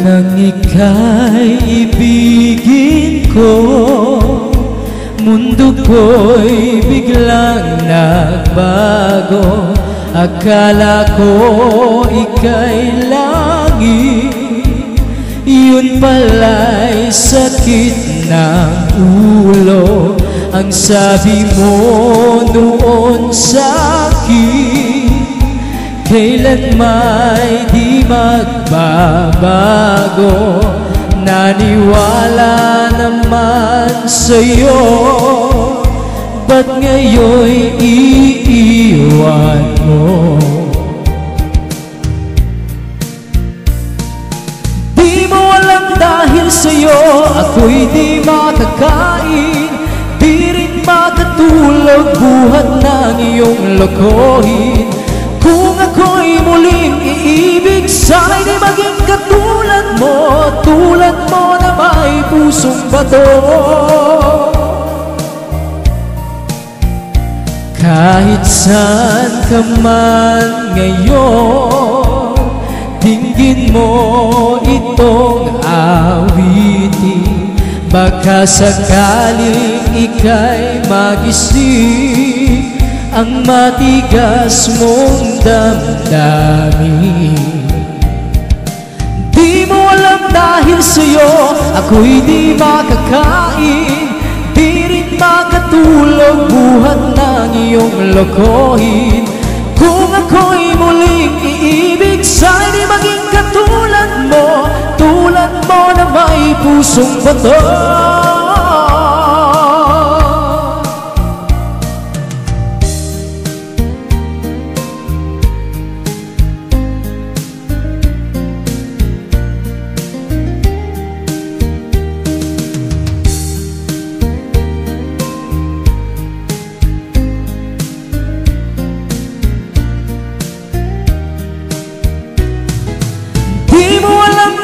nang ika'y ibigin ko, mundo ko'y biglang nagbago. Akala ko ika'y langit, yun pala'y sakit ng ulo. Ang sabi mo noon sa'kin, kailan may di magbabago. Naniwala naman sa'yo, ba't ngayon'y iiwan mo? Di mo alam dahil sa'yo ako'y di makakain, di rin makatulog buhat ng iyong lokohin. Kung ako'y muling iibig, sana'y di maging katulad mo, tulad mo na may pusong bato. Kahit saan ka man ngayon, dinggin mo itong awitin. Baka sakaling ika'y magising ang matigas mong damdamin. Di mo alam dahil sa'yo ako'y di makakain, di rin makatulog buhat ng iyong lokohin. Kung ako'y muling iibig, sana'y di maging katulad mo, tulad mo na may pusong bato.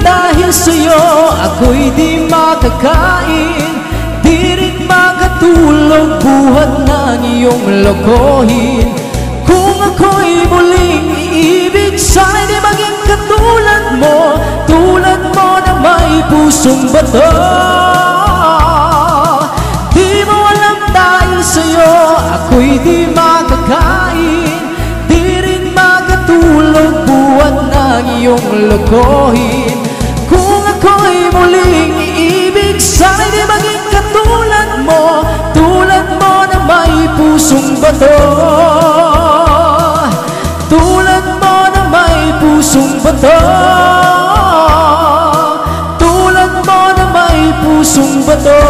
Dahil sa'yo ako'y di makakain, di rin makatulog buhat ng iyong lokohin. Kung ako'y muling iibig, sana'y di maging katulad mo, tulad mo na may pusong bato. Di mo alam dahil sa'yo ako'y di makakain, di rin makatulog buhat ng iyong lokohin. Kung ako'y muling iibig, sana'y di maging katulad mo, tulad mo na may pusong bato. Tulad mo na may pusong bato, tulad mo na may pusong bato.